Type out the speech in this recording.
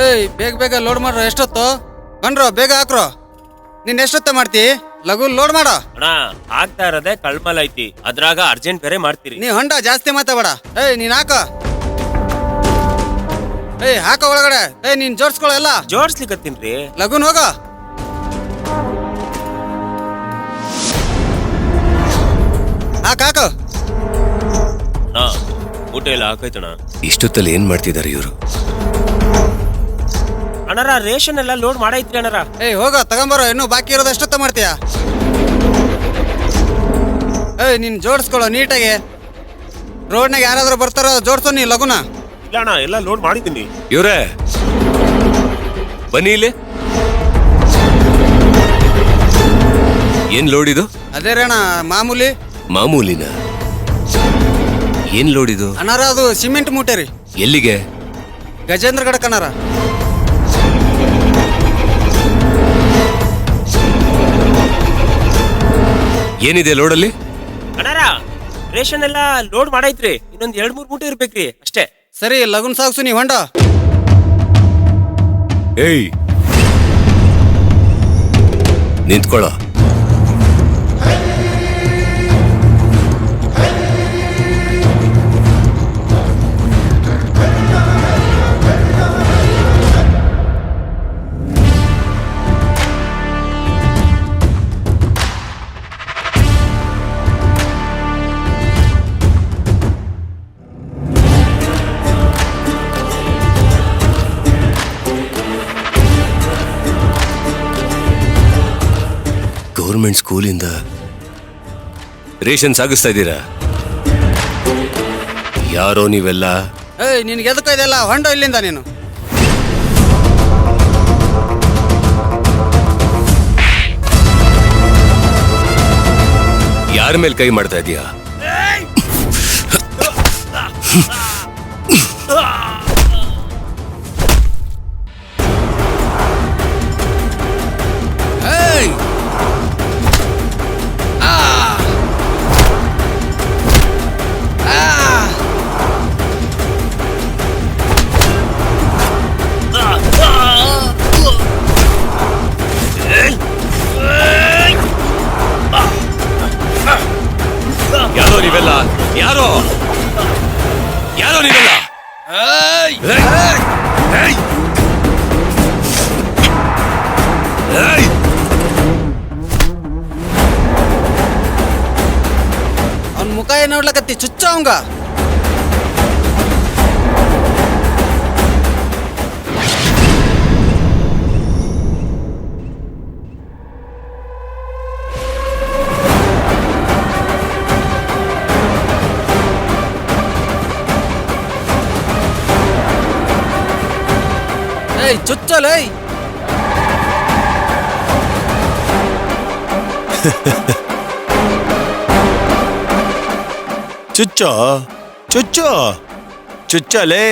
ಏಯ್ ಬೇಗ ಬೇಗ ಲೋಡ್ ಮಾಡ್ರೋ. ಎಷ್ಟೊತ್ತು ಬನ್ರೋ, ಬೇಗ ಹಾಕ್ರೋ. ನೀನ್ ಎಷ್ಟೊತ್ತ ಮಾಡ್ತಿ? ಲಘು ಲೋಡ್ ಮಾಡೋ. ಅಣ್ಣ ಆಗ್ತಾ ಇರೋದೇ ಕಳ್ಮಲ್ ಐತಿ, ಅದ್ರಾಗ ಅರ್ಜೆಂಟ್ ಬೇರೆ ಮಾಡ್ತೀರಿ. ನೀ ಹೊಂಡ ಜಾಸ್ತಿ ಮಾತಾಡ. ಏಯ್ ನೀನ್ ಹಾಕೋ. ಏಯ್ ಹಾಕೋ ಒಳಗಡೆ. ಏಯ್ ನೀನ್ ಜೋಡ್ಸ್ಕೊಳ್ಳೋ ಎಲ್ಲ. ಜೋಡ್ಸ್ಲಿಕ್ಕತ್ತೀನ್ರಿ. ಲಘುನ್ ಹೋಗೋ. ಹಾಕೋ. ಅಣ್ಣ ಊಟ ಎಲ್ಲ ಹಾಕೈತಣ್ಣ. ಇಷ್ಟೊತ್ತಲ್ಲಿ ಏನ್ ಮಾಡ್ತಿದ್ದಾರೆ ಇವರು? ಅಣ್ಣರ ರೇಷನ್ ಎಲ್ಲ ಲೋಡ್ ಮಾಡೈತ್ರಿ ಅಣ್ಣರ. ಏಯ್ ಹೋಗೋ ತಗೊಂಬರೋ, ಇನ್ನೂ ಬಾಕಿ ಇರೋದು ಎಷ್ಟೊತ್ತ ಮಾಡ್ತೀಯ? ಏಯ್ ನೀನ್ ಜೋಡಿಸ್ಕೊಳ್ಳೋ ನೀಟಾಗಿ. ರೋಡ್ನಾಗ ಯಾರಾದ್ರೂ ಬರ್ತಾರೋ ಜೋಡ್ಸೋ ನೀ ಲಘುನ. ಇಲ್ಲ ಅಣ್ಣ ಎಲ್ಲ ಲೋಡ್ ಮಾಡಿದ್ದೀನಿ. ಇವ್ರೇ ಬನ್ನಿ ಇಲ್ಲಿ. ಏನ್ ಲೋಡ್ ಇದು? ಅದೇ ರೇಣ ಮಾಮೂಲಿ. ಮಾಮೂಲಿನ? ಏನ್ ಲೋಡ್ ಇದು? ಅನಾರ ಅದು ಸಿಮೆಂಟ್ ಮೂಟೆ ರೀ. ಎಲ್ಲಿಗೆ? ಗಜೇಂದ್ರಗಡ ಕನಾರ. ಏನಿದೆ ಲೋಡಲ್ಲಿ? ಅಣ್ಣರ ರೇಷನ್ ಎಲ್ಲ ಲೋಡ್ ಮಾಡೈತ್ರಿ, ಇನ್ನೊಂದ್ 2-3 ಮೂಟೆ ಇರ್ಬೇಕ್ರಿ ಅಷ್ಟೇ. ಸರಿ ಲಗುನ್ ಸಾಗ್ಸು ನೀ ಹೊಂಡ. ಏಯ್ ನಿಂತ್ಕೊಳ್ಳೋ. ಗೌರ್ಮೆಂಟ್ ಸ್ಕೂಲಿಂದ ರೇಷನ್ ಸಾಗಿಸ್ತಾ ಇದ್ದೀರಾ? ಯಾರೋ ನೀವೆಲ್ಲ? ಏಯ್ ನಿನ್ಗೆ ಎದಕ್ಕೋ ಇದೆಲ್ಲ? ಹೊಂಡ ಇಲ್ಲಿಂದ ನೀನು. ಯಾರ ಮೇಲೆ ಕೈ ಮಾಡ್ತಾ ಇದೀಯಾ? ಯಾರೋ ನೀವೆಲ್ಲ? ಯಾರೋ ಯಾರೋ ನೀವೆಲ್ಲ? ಅವ್ನ ಮುಖ ಏನ್ ನೋಡ್ಲಕತ್ತಿ? ಚುಚ್ಚ ಅವಂಗ. ಏಯ್ ಚುಚ್ಚಲೇ. ಚುಚ್ಚೋ ಚುಚ್ಚೋ ಚುಚ್ಚಲೇ.